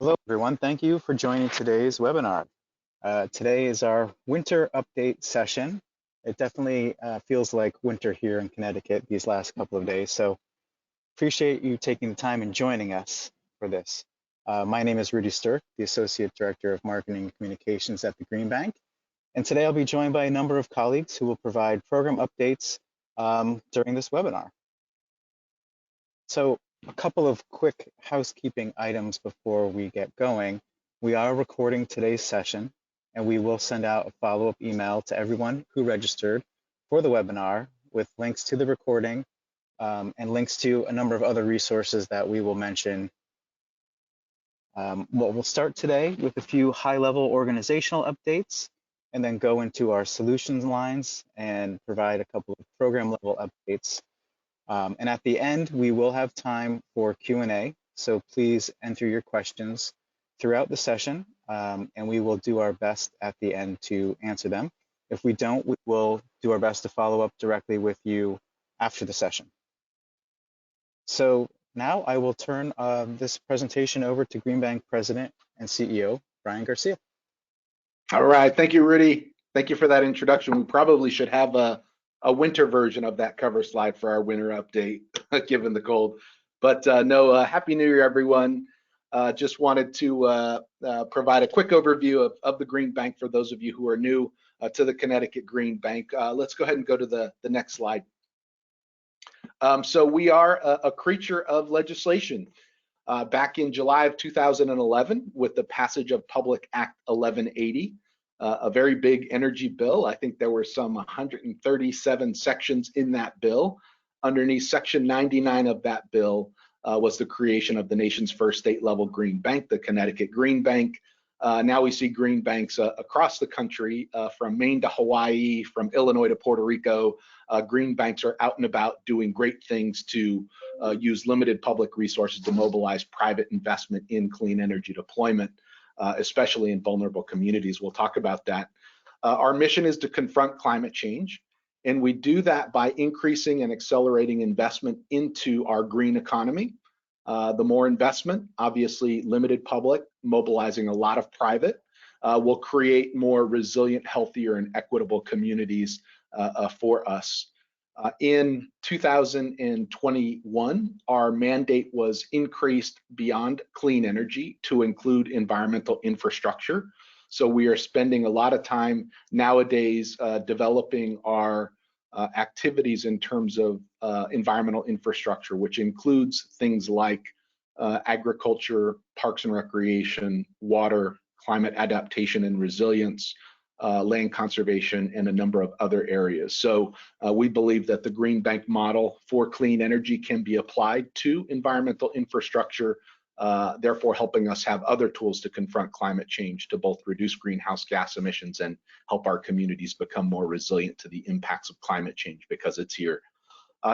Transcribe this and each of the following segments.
Hello, everyone. Thank you for joining today's webinar. Today is our winter update session. It definitely feels like winter here in Connecticut these last couple of days, so appreciate you taking the time and joining us for this. My name is Rudy Sturck, the Associate Director of Marketing and Communications at the Green Bank, and today I'll be joined by a number of colleagues who will provide program updates during this webinar. So a couple of quick housekeeping items before we get going. We are recording today's session, and we will send out a follow-up email to everyone who registered for the webinar with links to the recording and links to a number of other resources that we will mention. We'll start today with a few high-level organizational updates and then go into our solutions lines and provide a couple of program-level updates. And at the end, we will have time for Q&A, so please enter your questions throughout the session, and we will do our best at the end to answer them. If we don't, we will do our best to follow up directly with you after the session. So now I will turn this presentation over to Green Bank President and CEO, Brian Garcia. All right, thank you, Rudy. Thank you for that introduction. We probably should have a winter version of that cover slide for our winter update, given the cold. But no, Happy New Year, everyone. Just wanted to provide a quick overview of the Green Bank for those of you who are new to the Connecticut Green Bank. Let's go ahead and go to the next slide. So we are a creature of legislation. Back in July of 2011, with the passage of Public Act 1180, a very big energy bill. I think there were some 137 sections in that bill. Underneath Section 99 of that bill was the creation of the nation's first state-level green bank, the Connecticut Green Bank. Now we see green banks across the country, from Maine to Hawaii, from Illinois to Puerto Rico. Green banks are out and about doing great things to use limited public resources to mobilize private investment in clean energy deployment, especially in vulnerable communities. We'll talk about that. Our mission is to confront climate change, and we do that by increasing and accelerating investment into our green economy. The more investment, obviously limited public, mobilizing a lot of private, will create more resilient, healthier, and equitable communities for us. In 2021, our mandate was increased beyond clean energy to include environmental infrastructure. So we are spending a lot of time nowadays developing our activities in terms of environmental infrastructure, which includes things like agriculture, parks and recreation, water, climate adaptation and resilience, land conservation, and a number of other areas. So we believe that the Green Bank model for clean energy can be applied to environmental infrastructure, therefore helping us have other tools to confront climate change to both reduce greenhouse gas emissions and help our communities become more resilient to the impacts of climate change, because it's here.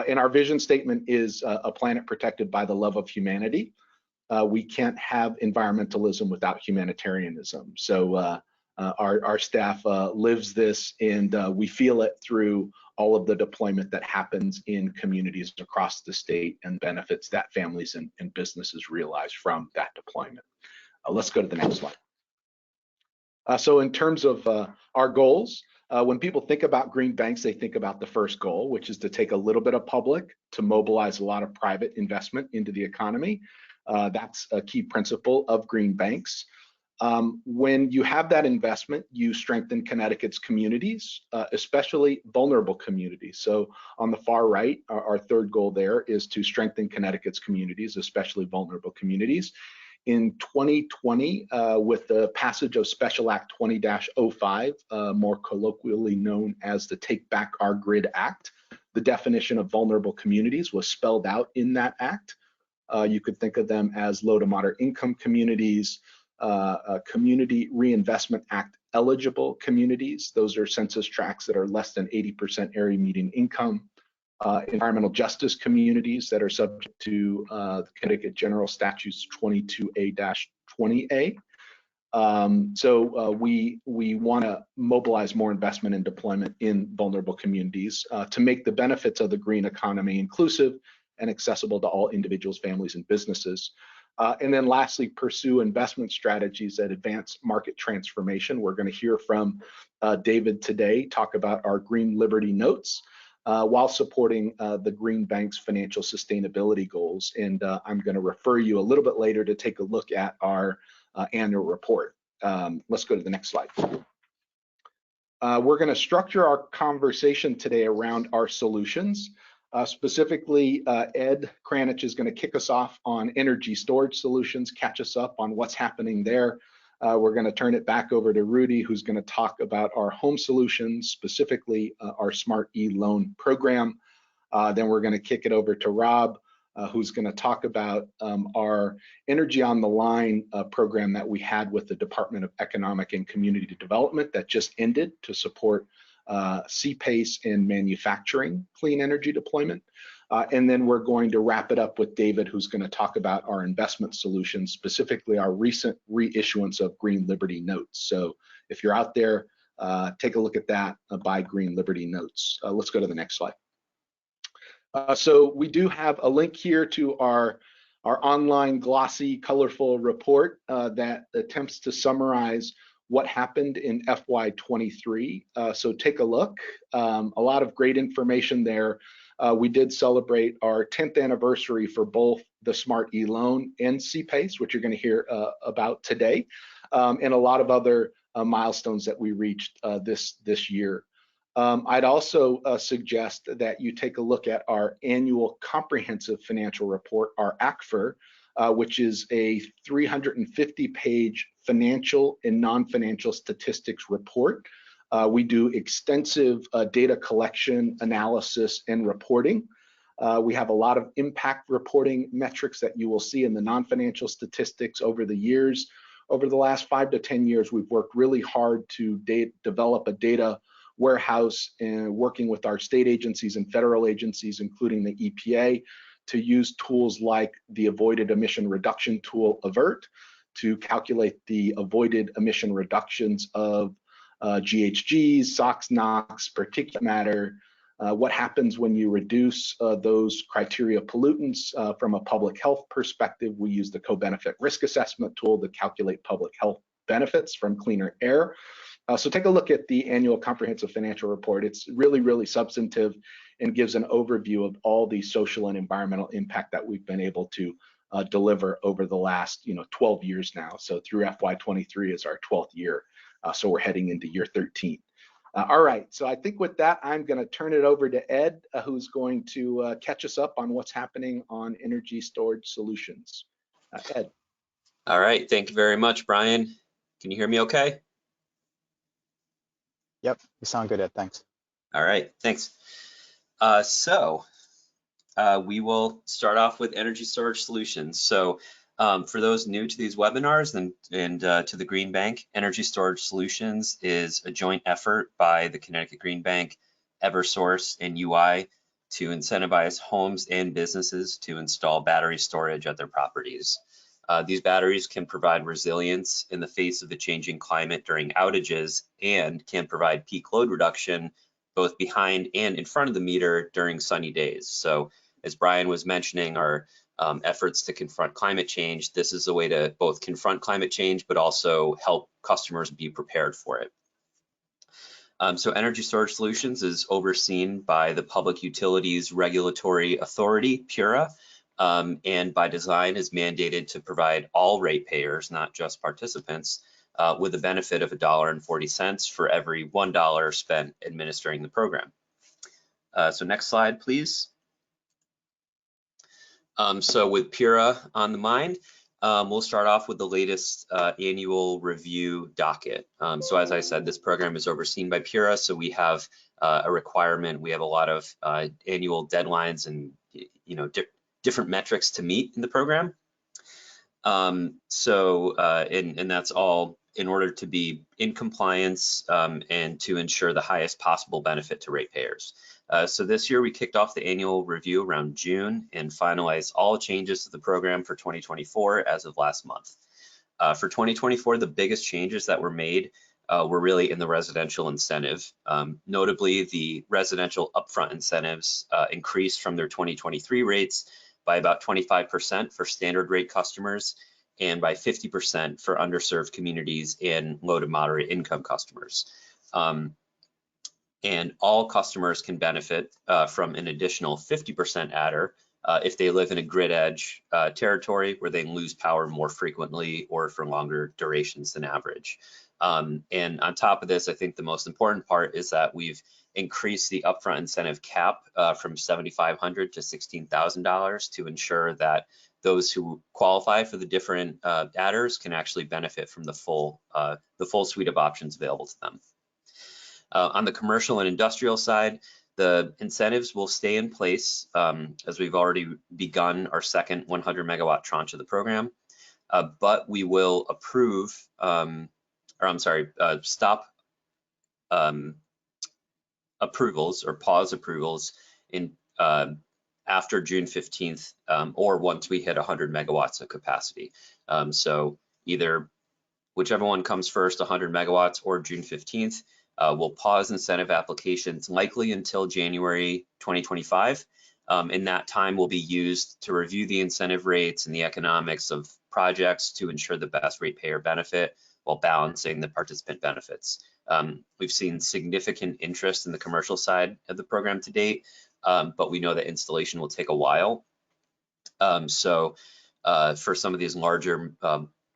And our vision statement is a planet protected by the love of humanity. We can't have environmentalism without humanitarianism. So our staff lives this, and we feel it through all of the deployment that happens in communities across the state and benefits that families and businesses realize from that deployment. Let's go to the next slide. So in terms of our goals, when people think about green banks, they think about the first goal, which is to take a little bit of public to mobilize a lot of private investment into the economy. That's a key principle of green banks. When you have that investment, you strengthen Connecticut's communities, especially vulnerable communities. So on the far right, our third goal there is to strengthen Connecticut's communities, especially vulnerable communities. In 2020, with the passage of Special Act 20-05, more colloquially known as the Take Back Our Grid Act, the definition of vulnerable communities was spelled out in that act. You could think of them as low to moderate income communities, Community Reinvestment Act eligible communities. Those are census tracts that are less than 80% area median income. Environmental justice communities that are subject to the Connecticut General Statutes 22A-20A. So we want to mobilize more investment and deployment in vulnerable communities to make the benefits of the green economy inclusive and accessible to all individuals, families, and businesses. And then lastly, pursue investment strategies that advance market transformation. We're going to hear from David today, talk about our Green Liberty Notes while supporting the Green Bank's financial sustainability goals. And I'm going to refer you a little bit later to take a look at our annual report. Let's go to the next slide. We're going to structure our conversation today around our solutions. Specifically, Ed Kranich is going to kick us off on energy storage solutions, catch us up on what's happening there. We're going to turn it back over to Rudy, who's going to talk about our home solutions, specifically our Smart E-Loan program. Then we're going to kick it over to Rob, who's going to talk about our Energy on the Line program that we had with the Department of Economic and Community Development that just ended to support CPACE in manufacturing clean energy deployment. And then we're going to wrap it up with David, who's going to talk about our investment solutions, specifically our recent reissuance of Green Liberty Notes. So if you're out there, take a look at that, buy Green Liberty Notes. Let's go to the next slide. So we do have a link here to our online glossy, colorful report that attempts to summarize what happened in FY23. So take a look. A lot of great information there. We did celebrate our 10th anniversary for both the Smart E-Loan and CPACE, which you're going to hear about today, and a lot of other milestones that we reached this year. I'd also suggest that you take a look at our annual comprehensive financial report, our ACFR, which is a 350-page financial and non-financial statistics report. We do extensive data collection, analysis, and reporting. We have a lot of impact reporting metrics that you will see in the non-financial statistics over the years. Over the last 5 to 10 years, we've worked really hard to develop a data warehouse and working with our state agencies and federal agencies, including the EPA, to use tools like the avoided emission reduction tool, AVERT, to calculate the avoided emission reductions of GHGs, SOx, NOx, particulate matter, what happens when you reduce those criteria pollutants from a public health perspective. We use the co-benefit risk assessment tool to calculate public health benefits from cleaner air. So take a look at the annual comprehensive financial report. It's really, really substantive and gives an overview of all the social and environmental impact that we've been able to deliver over the last 12 years now. So through FY23 is our 12th year. So we're heading into year 13. All right, so I think with that, I'm going to turn it over to Ed, who's going to catch us up on what's happening on energy storage solutions. Ed. All right, thank you very much, Brian. Can you hear me okay? Yep, you sound good, Ed, thanks. All right, thanks. We will start off with energy storage solutions. So for those new to these webinars and to the Green Bank, Energy Storage Solutions is a joint effort by the Connecticut Green Bank, Eversource, and UI to incentivize homes and businesses to install battery storage at their properties. These batteries can provide resilience in the face of the changing climate during outages and can provide peak load reduction both behind and in front of the meter during sunny days. So as Brian was mentioning, our efforts to confront climate change, this is a way to both confront climate change, but also help customers be prepared for it. So Energy Storage Solutions is overseen by the Public Utilities Regulatory Authority, PURA, and by design is mandated to provide all ratepayers, not just participants, with a benefit of $1.40 for every $1 spent administering the program. So next slide, please. So with PURA on the mind, we'll start off with the latest annual review docket. So as I said, this program is overseen by PURA, so we have a requirement. We have a lot of annual deadlines and different metrics to meet in the program. And that's all in order to be in compliance and to ensure the highest possible benefit to ratepayers. So this year we kicked off the annual review around June and finalized all changes to the program for 2024 as of last month. For 2024, the biggest changes that were made were really in the residential incentive. Notably, the residential upfront incentives increased from their 2023 rates by about 25% for standard rate customers and by 50% for underserved communities and low to moderate income customers. And all customers can benefit from an additional 50% adder if they live in a grid edge territory where they lose power more frequently or for longer durations than average. And on top of this, I think the most important part is that we've increased the upfront incentive cap from $7,500 to $16,000 to ensure that those who qualify for the different adders can actually benefit from the full suite of options available to them. On the commercial and industrial side, the incentives will stay in place as we've already begun our second 100 megawatt tranche of the program, but we will stop approvals or pause approvals in after June 15th or once we hit 100 megawatts of capacity. So either whichever one comes first, 100 megawatts or June 15th, we'll pause incentive applications likely until January 2025. And that time will be used to review the incentive rates and the economics of projects to ensure the best ratepayer benefit while balancing the participant benefits. We've seen significant interest in the commercial side of the program to date, but we know that installation will take a while. So for some of these larger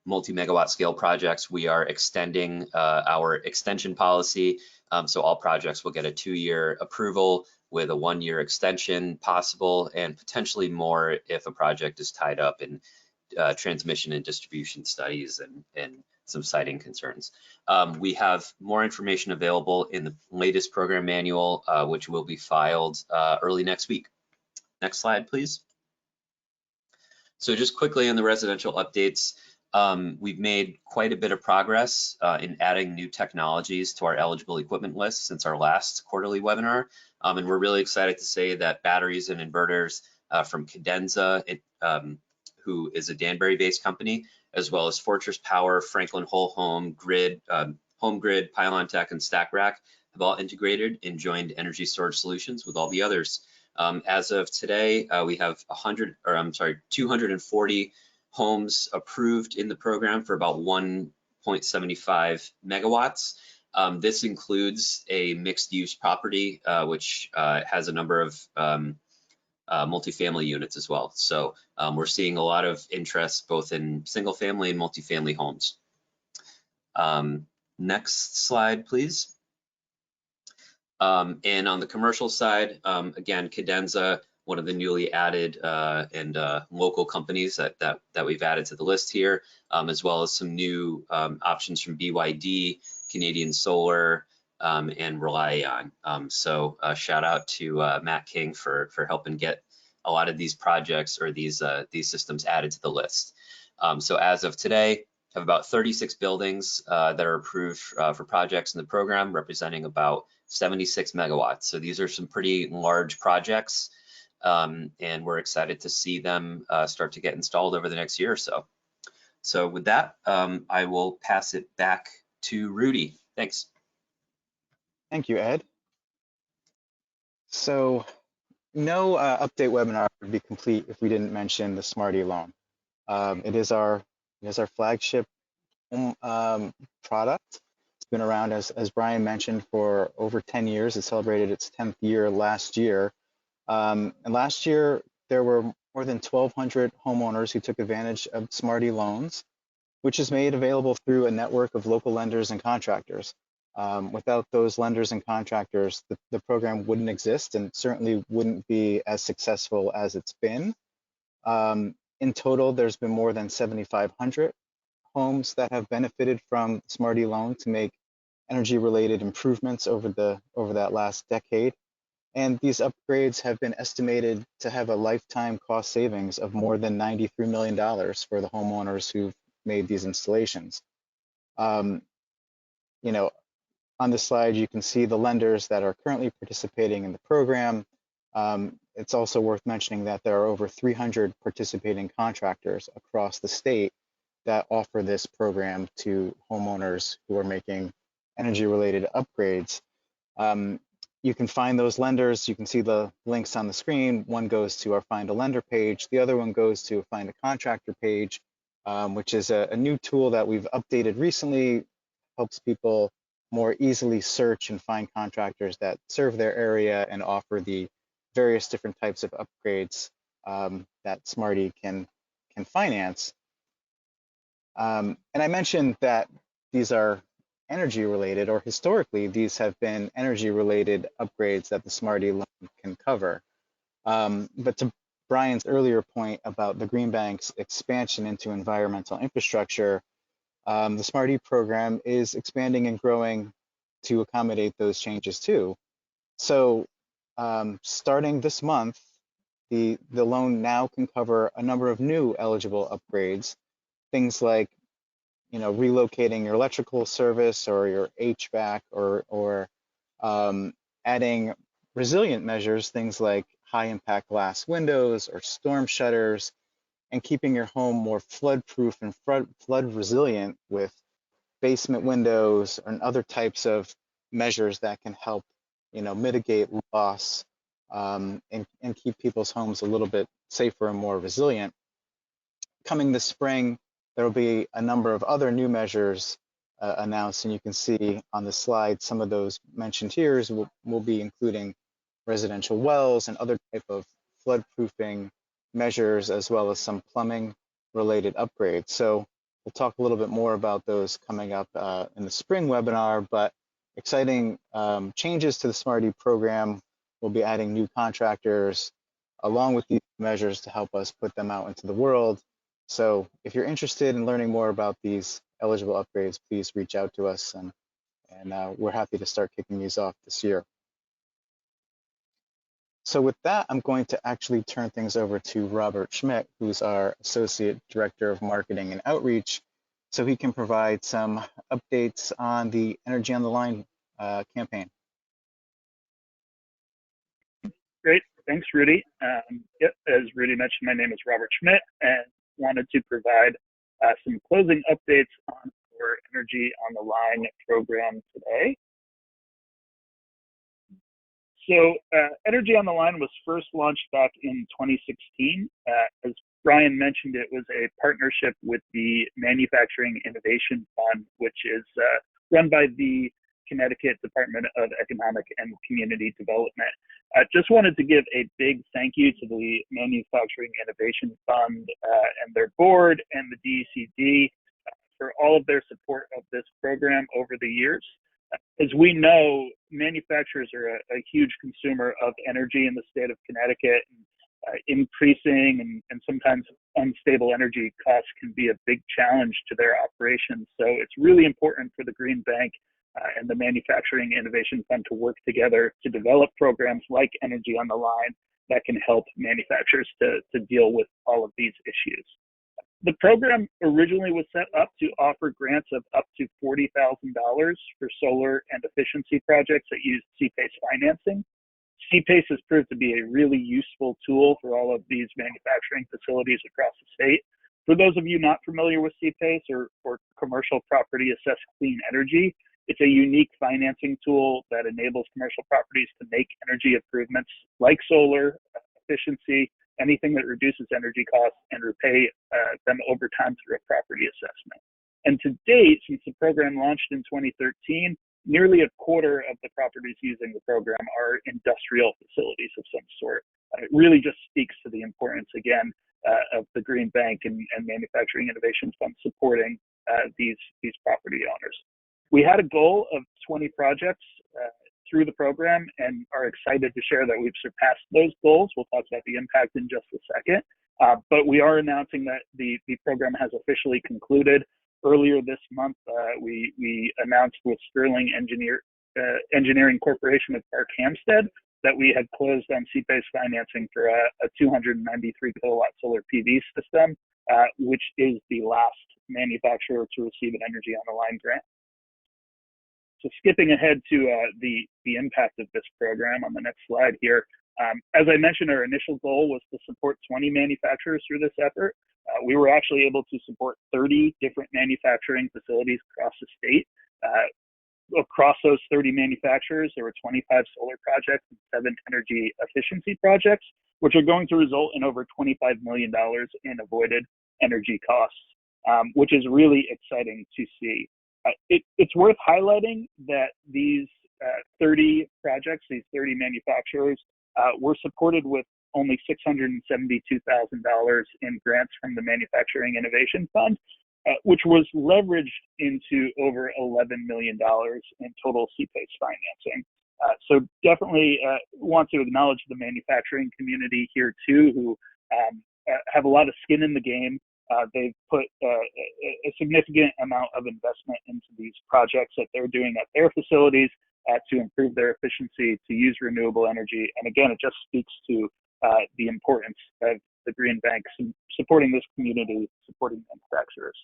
multi-megawatt scale projects, we are extending our extension policy. So all projects will get a 2-year approval with a 1-year extension possible and potentially more if a project is tied up in transmission and distribution studies and some siting concerns. We have more information available in the latest program manual, which will be filed early next week. Next slide, please. So just quickly on the residential updates, we've made quite a bit of progress in adding new technologies to our eligible equipment list since our last quarterly webinar. And we're really excited to say that batteries and inverters from Cadenza, who is a Danbury-based company, as well as Fortress Power, Franklin Whole Home, Grid, Home Grid, Pylon Tech, and StackRack have all integrated and joined energy storage solutions with all the others. As of today, we have 240 homes approved in the program for about 1.75 megawatts. This includes a mixed-use property, which has a number of multifamily units as well. So we're seeing a lot of interest both in single-family and multifamily homes. Next slide, please. And on the commercial side, again, Cadenza, one of the newly added and local companies that we've added to the list here, as well as some new options from BYD, Canadian Solar, and Relion. So shout out to Matt King for helping get a lot of these projects or these systems added to the list. So as of today, have about 36 buildings that are approved for projects in the program, representing about 76 megawatts. So these are some pretty large projects, and we're excited to see them start to get installed over the next year or so. So with that, I will pass it back to Rudy. Thanks. Thank you, Ed. So no update webinar would be complete if we didn't mention the Smarty loan. It is our flagship product. It's been around, as Brian mentioned, for over 10 years. It celebrated its 10th year last year. And last year, there were more than 1,200 homeowners who took advantage of Smarty loans, which is made available through a network of local lenders and contractors. Without those lenders and contractors, the program wouldn't exist and certainly wouldn't be as successful as it's been. In total, there's been more than 7,500 homes that have benefited from Smarty loan to make energy-related improvements over that last decade. And these upgrades have been estimated to have a lifetime cost savings of more than $93 million for the homeowners who've made these installations. You know, on the slide, you can see the lenders that are currently participating in the program. It's also worth mentioning that there are over 300 participating contractors across the state that offer this program to homeowners who are making energy-related upgrades. you can find those lenders. You can see the links on the screen. One goes to our Find a Lender page. The other one goes to a Find a Contractor page, which is a new tool that we've updated recently. Helps people more easily search and find contractors that serve their area and offer the various different types of upgrades that Smarty can finance. And I mentioned that these are energy related, or historically these have been energy related upgrades that the Smarty loan can cover. But to Brian's earlier point about the Green Bank's expansion into environmental infrastructure, the Smarty program is expanding and growing to accommodate those changes too. So starting this month, the loan now can cover a number of new eligible upgrades, things like relocating your electrical service or your HVAC, or adding resilient measures, things like high impact glass windows or storm shutters, and keeping your home more flood proof and flood resilient with basement windows and other types of measures that can help mitigate loss, and keep people's homes a little bit safer and more resilient. Coming this spring, there will be a number of other new measures announced, and you can see on the slide some of those mentioned here. We'll be including residential wells and other type of flood proofing measures, as well as some plumbing related upgrades. So we'll talk a little bit more about those coming up in the spring webinar, but exciting changes to the Smarty program. We'll be adding new contractors along with these measures to help us put them out into the world. So if you're interested in learning more about these eligible upgrades, please reach out to us, and we're happy to start kicking these off this year. So with that, I'm going to actually turn things over to Robert Schmidt, who's our Associate Director of Marketing and Outreach, so he can provide some updates on the Energy on the Line campaign. Great, thanks, Rudy. Yep, as Rudy mentioned, my name is Robert Schmidt, and wanted to provide some closing updates on our Energy on the Line program today. So Energy on the Line was first launched back in 2016. As Brian mentioned, it was a partnership with the Manufacturing Innovation Fund, which is run by the Connecticut Department of Economic and Community Development. Just wanted to give a big thank you to the Manufacturing Innovation Fund and their board and the DECD for all of their support of this program over the years. As we know, manufacturers are a huge consumer of energy in the state of Connecticut. Increasing and sometimes unstable energy costs can be a big challenge to their operations. So it's really important for the Green Bank and the Manufacturing Innovation Fund to work together to develop programs like Energy on the Line that can help manufacturers to deal with all of these issues. The program originally was set up to offer grants of up to $40,000 for solar and efficiency projects that use CPACE financing. CPACE has proved to be a really useful tool for all of these manufacturing facilities across the state. For those of you not familiar with CPACE or Commercial Property Assessed Clean Energy, it's a unique financing tool that enables commercial properties to make energy improvements like solar, efficiency, anything that reduces energy costs, and repay them over time through a property assessment. And to date, since the program launched in 2013, nearly a quarter of the properties using the program are industrial facilities of some sort. It really just speaks to the importance, again, of the Green Bank and Manufacturing Innovation Fund supporting these property owners. We had a goal of 20 projects through the program and are excited to share that we've surpassed those goals. We'll talk about the impact in just a second. But we are announcing that the program has officially concluded. Earlier this month, we announced with Sterling Engineering Corporation of Park Hampstead that we had closed on CPACE financing for a 293 kilowatt solar PV system, which is the last manufacturer to receive an Energy on the Line grant. So skipping ahead to the impact of this program on the next slide here. As I mentioned, our initial goal was to support 20 manufacturers through this effort. We were actually able to support 30 different manufacturing facilities across the state. across those 30 manufacturers, there were 25 solar projects and 7 energy efficiency projects, which are going to result in over $25 million in avoided energy costs, which is really exciting to see. It's worth highlighting that these 30 projects, these 30 manufacturers, were supported with only $672,000 in grants from the Manufacturing Innovation Fund, which was leveraged into over $11 million in total CPACE financing. So definitely want to acknowledge the manufacturing community here too, who have a lot of skin in the game. They've put a significant amount of investment into these projects that they're doing at their facilities to improve their efficiency, to use renewable energy. And again, it just speaks to the importance of the Green Bank supporting this community, supporting manufacturers.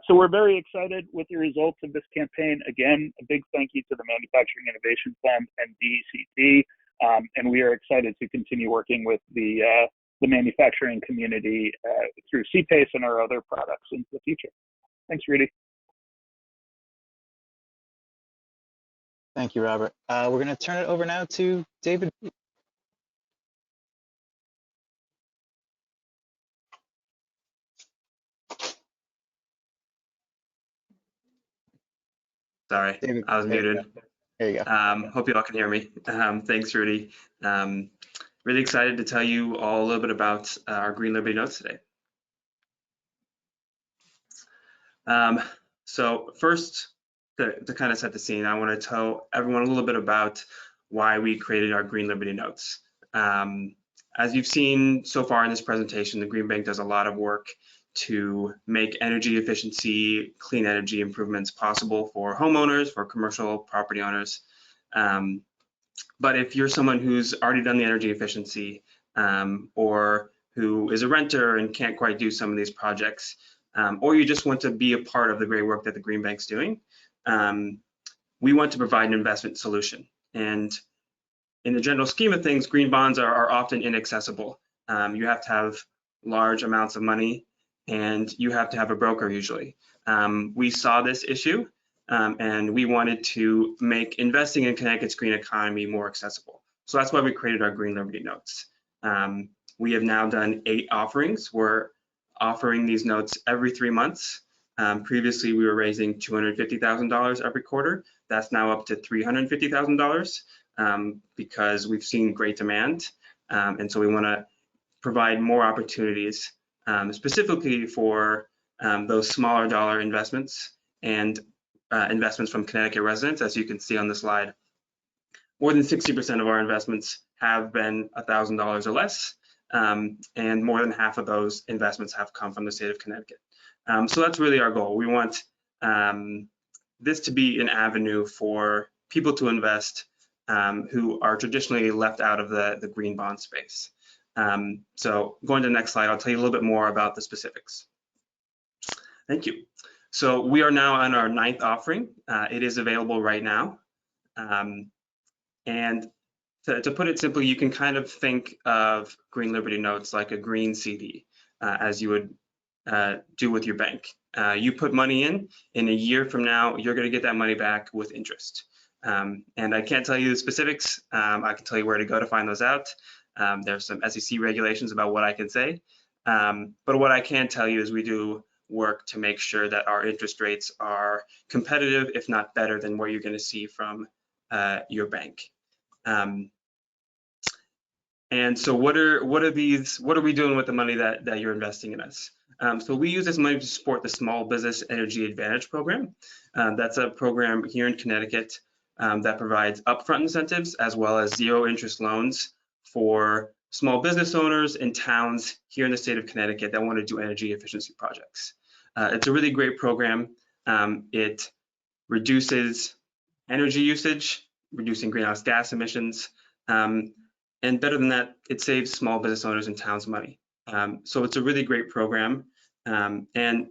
So we're very excited with the results of this campaign. Again, a big thank you to the Manufacturing Innovation Fund and DECT, and we are excited to continue working with the manufacturing community through CPACE and our other products into the future. Thanks, Rudy. Thank you, Robert. We're going to turn it over now to David. Sorry, David, I was muted. There you go. Hope you all can hear me. Thanks, Rudy. Really excited to tell you all a little bit about our Green Liberty Notes today. So first, to kind of set the scene, I want to tell everyone a little bit about why we created our Green Liberty Notes. As you've seen so far in this presentation, the Green Bank does a lot of work to make energy efficiency, clean energy improvements possible for homeowners, for commercial property owners. But if you're someone who's already done the energy efficiency or who is a renter and can't quite do some of these projects, or you just want to be a part of the great work that the Green Bank's doing, we want to provide an investment solution. And in the general scheme of things, green bonds are often inaccessible. You have to have large amounts of money, and you have to have a broker usually. We saw this issue, and we wanted to make investing in Connecticut's green economy more accessible. So that's why we created our Green Liberty Notes. We have now done 8 offerings. We're offering these notes every 3 months. Previously, we were raising $250,000 every quarter. That's now up to $350,000 because we've seen great demand. And so we want to provide more opportunities specifically for those smaller dollar investments and investments from Connecticut residents. As you can see on the slide, more than 60% of our investments have been $1,000 or less, and more than half of those investments have come from the state of Connecticut. So that's really our goal. We want this to be an avenue for people to invest who are traditionally left out of the green bond space. So going to the next slide, I'll tell you a little bit more about the specifics. Thank you. So we are now on our 9th offering. It is available right now. And to put it simply, you can kind of think of Green Liberty Notes like a green CD, as you would do with your bank. You put money in a year from now, you're going to get that money back with interest. And I can't tell you the specifics. I can tell you where to go to find those out. There's some SEC regulations about what I can say. But what I can tell you is we do work to make sure that our interest rates are competitive, if not better than what you're going to see from your bank. And so what are we doing with the money that you're investing in us? So we use this money to support the Small Business Energy Advantage program. That's a program here in Connecticut that provides upfront incentives as well as zero interest loans for small business owners in towns here in the state of Connecticut that want to do energy efficiency projects. It's a really great program. It reduces energy usage, reducing greenhouse gas emissions, and better than that, it saves small business owners in towns money. So it's a really great program. And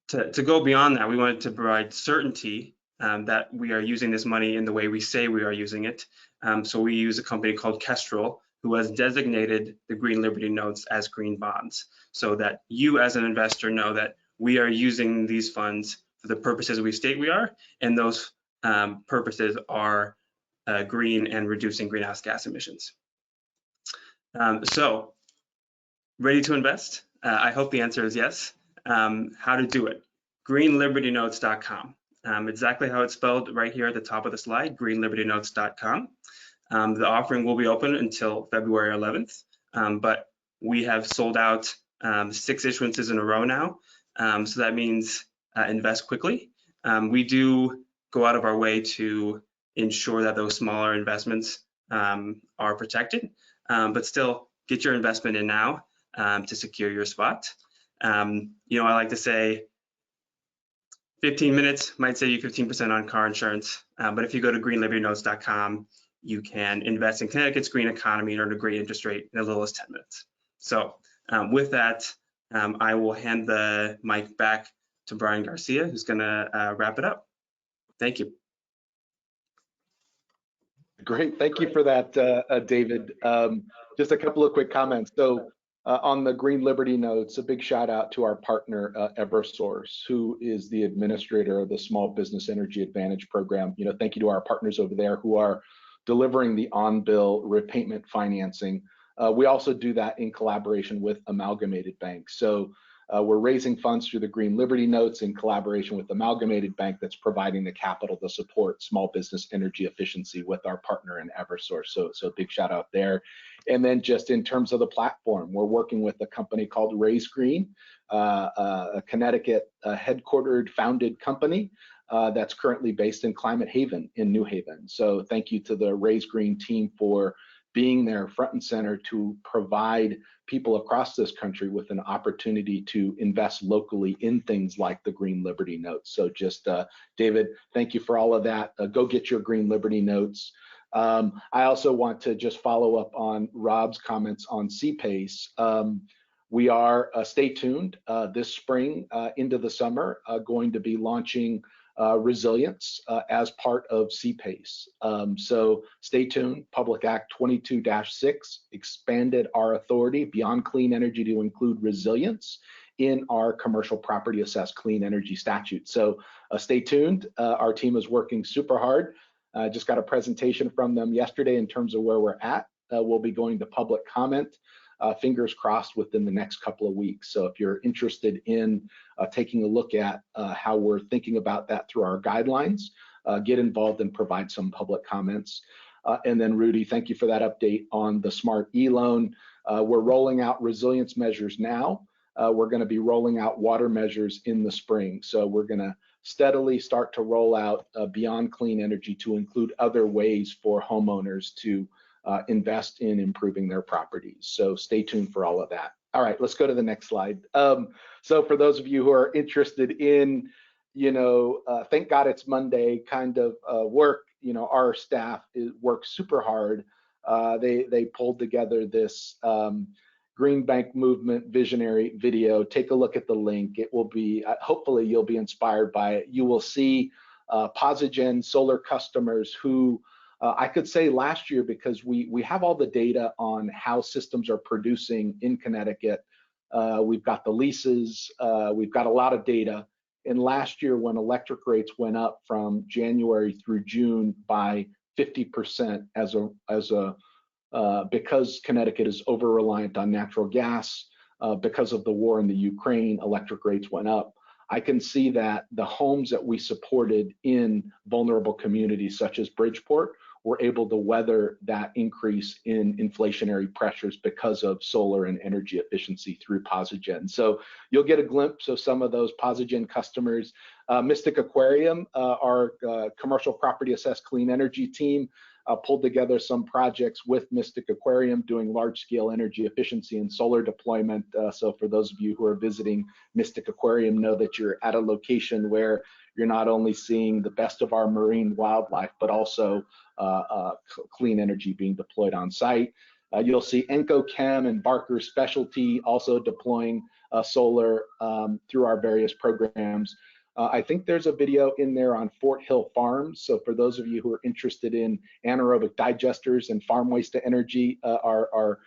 to go beyond that, we wanted to provide certainty that we are using this money in the way we say we are using it. So we use a company called Kestrel, who has designated the Green Liberty Notes as green bonds, so that you as an investor know that we are using these funds for the purposes we state we are, and those purposes are green and reducing greenhouse gas emissions. So, ready to invest? I hope the answer is yes. How to do it? greenlibertynotes.com. Exactly how it's spelled right here at the top of the slide, greenlibertynotes.com. The offering will be open until February 11th, but we have sold out 6 issuances in a row now. So that means invest quickly. We do go out of our way to ensure that those smaller investments are protected, but still get your investment in now to secure your spot. I like to say 15 minutes might save you 15% on car insurance, but if you go to greenlibertynotes.com, you can invest in Connecticut's green economy and earn a great interest rate in as little as 10 minutes. So with that, I will hand the mic back to Brian Garcia, who's gonna wrap it up. Thank you. Great, thank you for that, David. Just a couple of quick comments. So on the Green Liberty Notes, a big shout out to our partner, Eversource, who is the administrator of the Small Business Energy Advantage Program. Thank you to our partners over there who are delivering the on-bill repayment financing. We also do that in collaboration with Amalgamated Bank. So we're raising funds through the Green Liberty Notes in collaboration with Amalgamated Bank that's providing the capital to support small business energy efficiency with our partner in Eversource. So big shout out there. And then just in terms of the platform, we're working with a company called Raise Green, a Connecticut headquartered, founded company that's currently based in Climate Haven in New Haven. So thank you to the Raise Green team for being there front and center to provide people across this country with an opportunity to invest locally in things like the Green Liberty Notes. So just, David, thank you for all of that. Go get your Green Liberty Notes. I also want to just follow up on Rob's comments on CPACE. We are, stay tuned, this spring into the summer, going to be launching resilience as part of CPACE. So stay tuned. Public Act 22-6 expanded our authority beyond clean energy to include resilience in our commercial property assessed clean energy statute. So stay tuned. Our team is working super hard. Just got a presentation from them yesterday in terms of where we're at. We'll be going to public comment. Fingers crossed within the next couple of weeks. So if you're interested in taking a look at how we're thinking about that through our guidelines, get involved and provide some public comments. And then Rudy, thank you for that update on the Smart E-Loan. We're rolling out resilience measures now. We're going to be rolling out water measures in the spring. So we're going to steadily start to roll out beyond clean energy to include other ways for homeowners to invest in improving their properties. So stay tuned for all of that. All right, let's go to the next slide. So for those of you who are interested in, thank God it's Monday kind of work, our staff works super hard. They pulled together this Green Bank Movement visionary video. Take a look at the link. It will be, hopefully you'll be inspired by it. You will see Posigen solar customers who I could say last year, because we have all the data on how systems are producing in Connecticut. We've got the leases, we've got a lot of data. And last year when electric rates went up from January through June by 50% because Connecticut is over reliant on natural gas, because of the war in the Ukraine, electric rates went up. I can see that the homes that we supported in vulnerable communities such as Bridgeport were able to weather that increase in inflationary pressures because of solar and energy efficiency through Posigen. So you'll get a glimpse of some of those Posigen customers. Mystic Aquarium, our commercial property assessed clean energy team, pulled together some projects with Mystic Aquarium doing large scale energy efficiency and solar deployment. So for those of you who are visiting Mystic Aquarium, know that you're at a location where you're not only seeing the best of our marine wildlife, but also clean energy being deployed on site. You'll see EncoChem and Barker Specialty also deploying solar through our various programs. I think there's a video in there on Fort Hill Farms. So for those of you who are interested in anaerobic digesters and farm waste to energy, our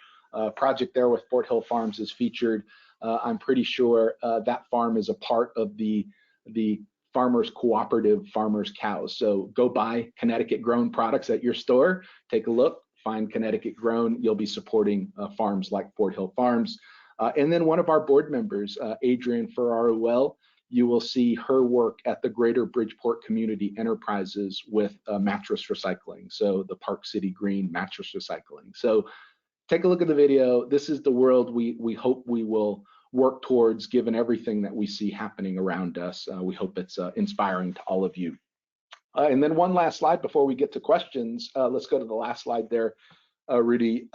project there with Fort Hill Farms is featured. I'm pretty sure that farm is a part of the farmers cooperative farmers cows. So go buy Connecticut grown products at your store, take a look, find Connecticut grown, you'll be supporting farms like Fort Hill Farms. And then one of our board members, Adrian Ferraro-Well, you will see her work at the Greater Bridgeport Community Enterprises with mattress recycling. So the Park City Green mattress recycling. So take a look at the video. This is the world we hope we will work towards, given everything that we see happening around us. We hope it's inspiring to all of you. And then one last slide before we get to questions. Let's go to the last slide there, Rudy.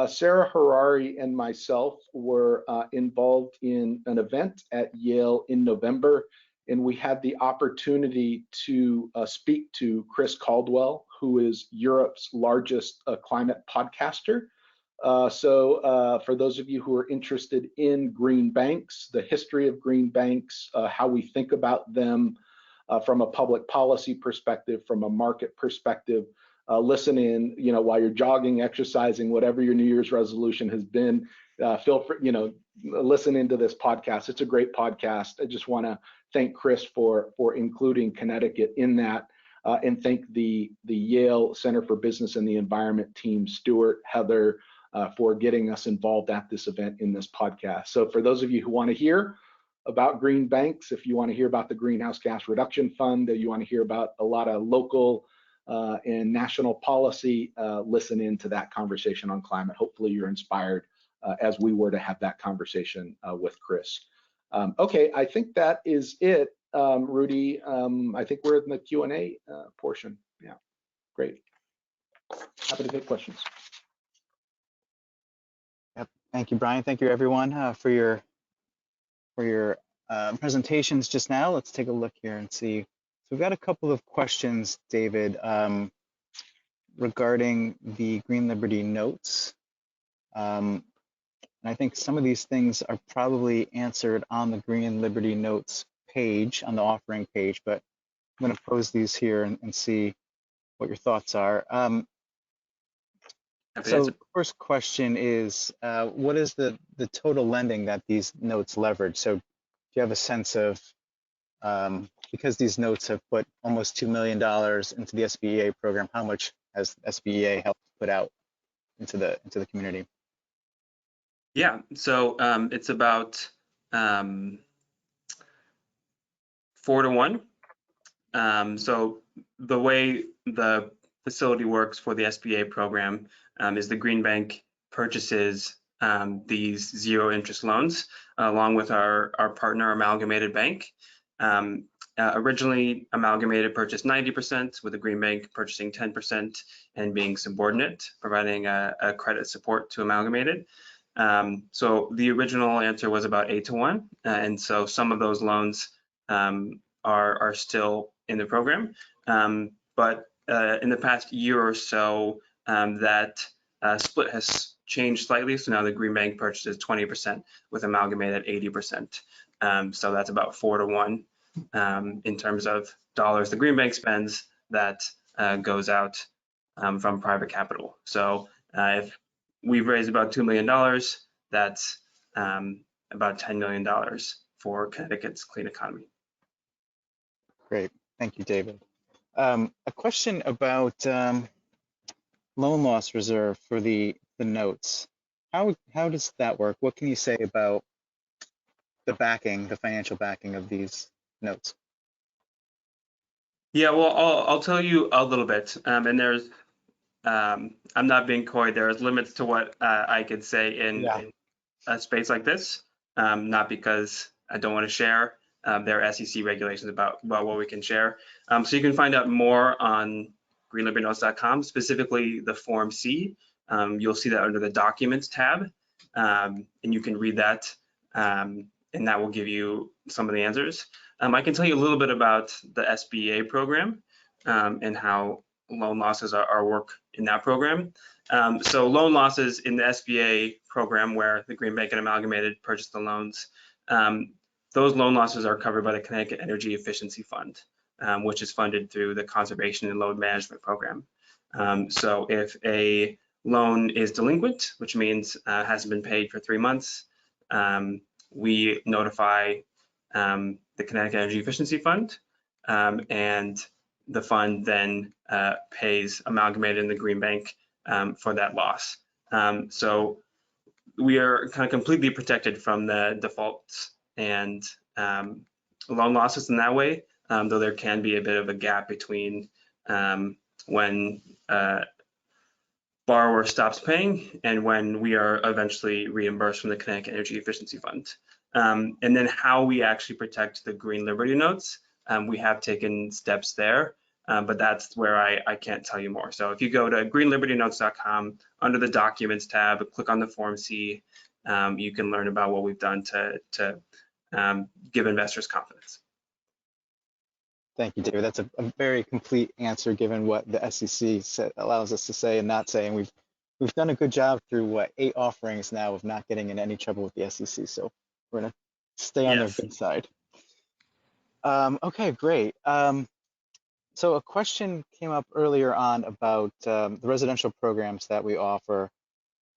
Sarah Harari and myself were involved in an event at Yale in November, and we had the opportunity to speak to Chris Caldwell, who is Europe's largest climate podcaster. For those of you who are interested in green banks, the history of green banks, how we think about them from a public policy perspective, from a market perspective, listen in, while you're jogging, exercising, whatever your New Year's resolution has been, feel free, listen into this podcast. It's a great podcast. I just want to thank Chris for including Connecticut in that, and thank the Yale Center for Business and the Environment team, Stuart, Heather, for getting us involved at this event in this podcast. So for those of you who want to hear about green banks, if you want to hear about the Greenhouse Gas Reduction Fund, that you want to hear about a lot of local and national policy, listen in to that conversation on climate. Hopefully you're inspired as we were to have that conversation with Chris. Okay, I think that is it, Rudy. I think we're in the Q&A portion. Yeah, great. Happy to take questions. Yep. Thank you, Brian. Thank you, everyone, for your presentations just now. Let's take a look here and see. So we've got a couple of questions, David, regarding the Green Liberty notes. And I think some of these things are probably answered on the Green Liberty notes page, on the offering page, but I'm going to pose these here and see what your thoughts are. So the first question is, what is the total lending that these notes leverage? So do you have a sense of, because these notes have put almost $2 million into the SBEA program, how much has SBEA helped put out into the community? Yeah, so it's about 4 to 1. So the way the facility works for the SBA program is the Green Bank purchases these zero interest loans along with our partner Amalgamated Bank. Originally, Amalgamated purchased 90%, with the Green Bank purchasing 10% and being subordinate, providing a credit support to Amalgamated. So the original answer was about 8 to 1, and so some of those loans are still in the program, but in the past year or so, that split has changed slightly. So now the Green Bank purchases 20%, with Amalgamated 80%. So that's about 4 to 1 in terms of dollars the Green Bank spends that goes out from private capital. So if we've raised about $2 million, that's about $10 million for Connecticut's clean economy. Great, thank you, David. A question about loan loss reserve for the notes. How does that work? What can you say about the backing, the financial backing of these notes? Yeah, well, I'll tell you a little bit, and there's, I'm not being coy, there's limits to what I could say in a space like this, not because I don't want to share. There are SEC regulations about what we can share. So you can find out more on greenlibertynotes.com, specifically the Form C. You'll see that under the Documents tab, and you can read that, and that will give you some of the answers. I can tell you a little bit about the SBA program and how loan losses are work in that program. So loan losses in the SBA program, where the Green Bank and Amalgamated purchased the loans, those loan losses are covered by the Connecticut Energy Efficiency Fund, which is funded through the Conservation and Load Management Program. So if a loan is delinquent, which means hasn't been paid for 3 months, we notify the Connecticut Energy Efficiency Fund, and the fund then pays Amalgamated in the Green Bank for that loss. So we are kind of completely protected from the defaults and loan losses in that way, though there can be a bit of a gap between when borrower stops paying and when we are eventually reimbursed from the Connecticut Energy Efficiency Fund. And then how we actually protect the Green Liberty notes, we have taken steps there, but that's where I can't tell you more. So if you go to greenlibertynotes.com, under the Documents tab, click on the Form C, you can learn about what we've done to give investors confidence. Thank you, David. That's a very complete answer given what the SEC allows us to say and not say. And we've done a good job through 8 offerings now of not getting in any trouble with the SEC. So we're gonna stay on their good side. Okay, great. So a question came up earlier on about the residential programs that we offer,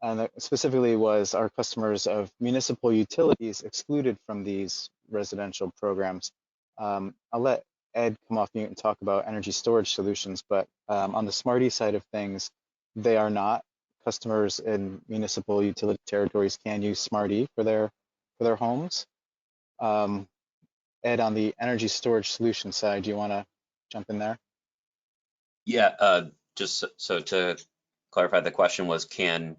and that specifically was, our customers of municipal utilities excluded from these residential programs? I'll let Ed come off mute and talk about energy storage solutions, but on the Smarty side of things, they are not. Customers in municipal utility territories can use Smarty for their homes. Ed, on the energy storage solution side, do you want to jump in there? Yeah, just so to clarify, the question was, can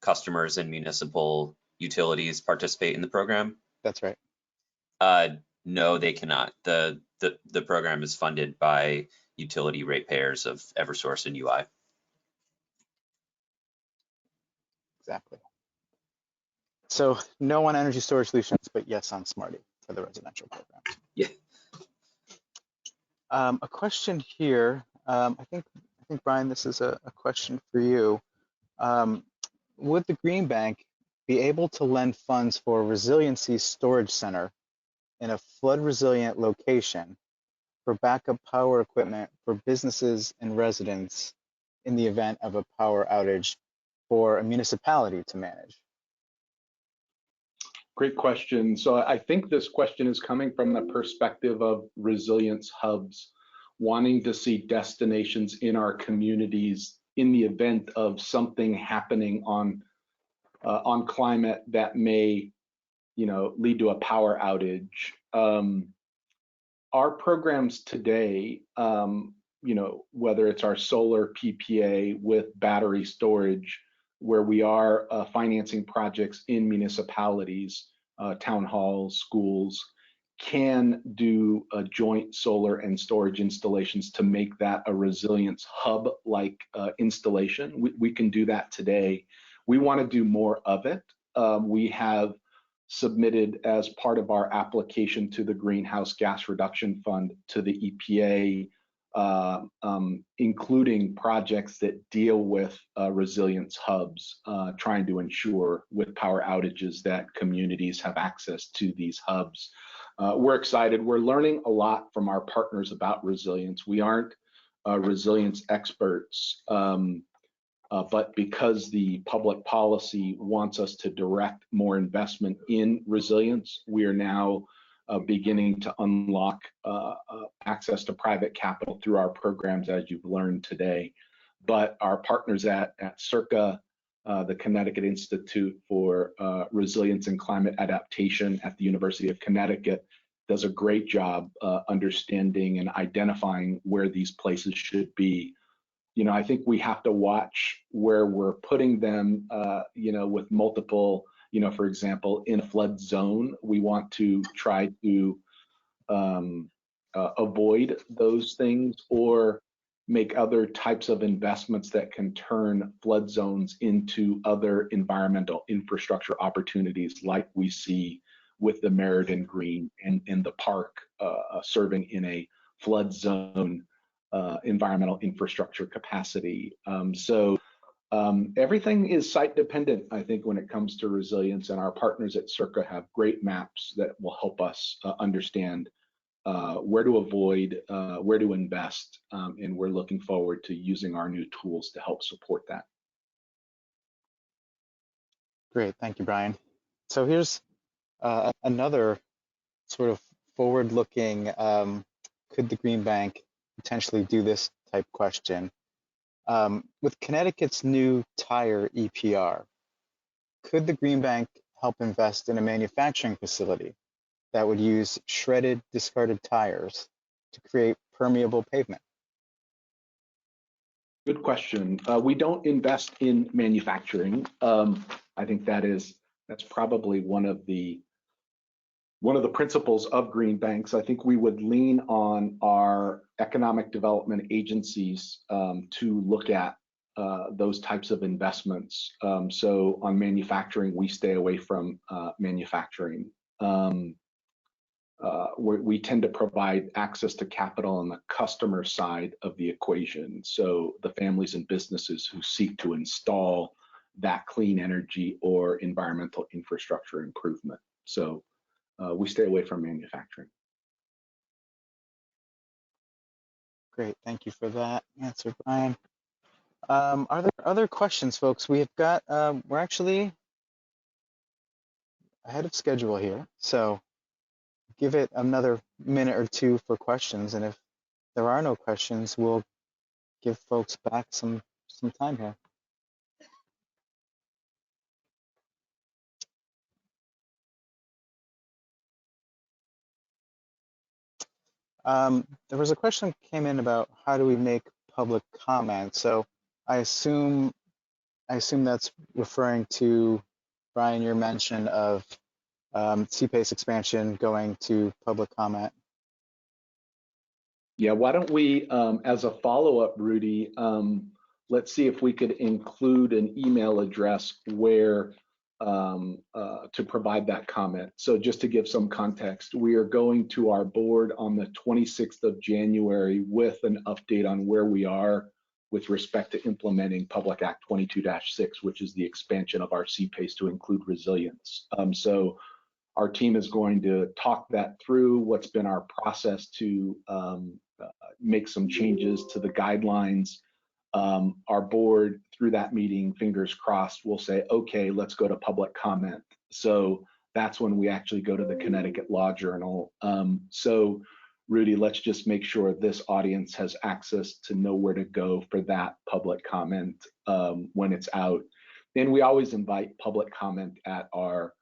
customers in municipal utilities participate in the program? That's right. No, they cannot. The program is funded by utility ratepayers of Eversource and UI. Exactly. So no on energy storage solutions, but yes on Smarty for the residential programs. Yeah. A question here. I think Brian, this is a question for you. Would the Green Bank be able to lend funds for a resiliency storage center in a flood resilient location for backup power equipment for businesses and residents in the event of a power outage for a municipality to manage? Great question. So I think this question is coming from the perspective of resilience hubs, wanting to see destinations in our communities in the event of something happening on climate that may, lead to a power outage. Our programs today, whether it's our solar PPA with battery storage, where we are financing projects in municipalities, town halls, schools, can do joint solar and storage installations to make that a resilience hub-like installation. We can do that today. We want to do more of it. We have submitted, as part of our application to the Greenhouse Gas Reduction Fund, to the EPA, including projects that deal with resilience hubs, trying to ensure with power outages that communities have access to these hubs. We're excited. We're learning a lot from our partners about resilience. We aren't resilience experts, but because the public policy wants us to direct more investment in resilience, we are now beginning to unlock access to private capital through our programs, as you've learned today. But our partners at CIRCA, the Connecticut Institute for Resilience and Climate Adaptation at the University of Connecticut, does a great job understanding and identifying where these places should be. I think we have to watch where we're putting them, with multiple, for example, in a flood zone, we want to try to avoid those things or make other types of investments that can turn flood zones into other environmental infrastructure opportunities, like we see with the Meriden Green and the park serving in a flood zone environmental infrastructure capacity. So everything is site dependent, I think, when it comes to resilience, and our partners at CIRCA have great maps that will help us understand where to avoid, where to invest, and we're looking forward to using our new tools to help support that. Great, thank you, Brian. So here's another sort of forward-looking, could the Green Bank potentially do this type question? With Connecticut's new tire EPR, could the Green Bank help invest in a manufacturing facility that would use shredded, discarded tires to create permeable pavement? Good question. We don't invest in manufacturing. I think that's probably one of the principles of green banks. I think we would lean on our economic development agencies to look at those types of investments. So on manufacturing, we stay away from manufacturing. We tend to provide access to capital on the customer side of the equation. So the families and businesses who seek to install that clean energy or environmental infrastructure improvement. So we stay away from manufacturing. Great, thank you for that answer, Brian. Are there other questions, folks? We're actually ahead of schedule here, so give it another minute or two for questions, and if there are no questions, we'll give folks back some time here. There was a question that came in about how do we make public comment. So I assume that's referring to, Brian, your mention of CPACE expansion going to public comment. Yeah, why don't we, as a follow-up, Rudy, let's see if we could include an email address where to provide that comment. So just to give some context, we are going to our board on the 26th of January with an update on where we are with respect to implementing Public Act 22-6, which is the expansion of our CPACE to include resilience. So our team is going to talk that through, what's been our process to make some changes to the guidelines. Our board, through that meeting, fingers crossed, will say, okay, let's go to public comment. So that's when we actually go to the Connecticut Law Journal. So Rudy, let's just make sure this audience has access to know where to go for that public comment when it's out. And we always invite public comment at our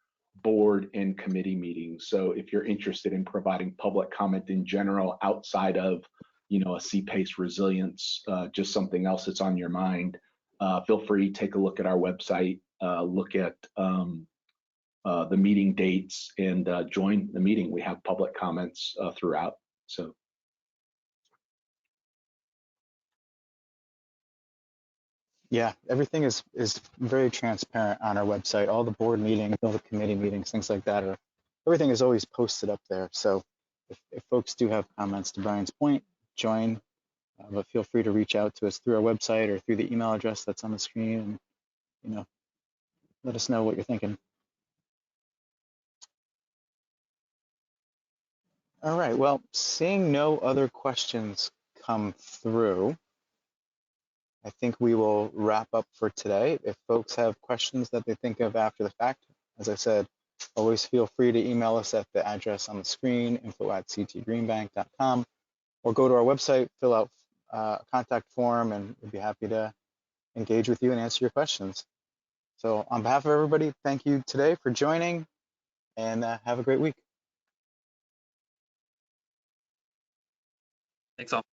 board and committee meetings. So if you're interested in providing public comment in general outside of a CPACE resilience, just something else that's on your mind, feel free to take a look at our website, look at the meeting dates, and join the meeting. We have public comments throughout. So. Yeah, everything is very transparent on our website. All the board meetings, all the committee meetings, things like that everything is always posted up there. So if folks do have comments, to Brian's point, join, but feel free to reach out to us through our website or through the email address that's on the screen, and let us know what you're thinking. All right, well, seeing no other questions come through, I think we will wrap up for today. If folks have questions that they think of after the fact, as I said, always feel free to email us at the address on the screen, info@ctgreenbank.com, or go to our website, fill out a contact form, and we'd be happy to engage with you and answer your questions. So on behalf of everybody, thank you today for joining, and have a great week. Thanks all.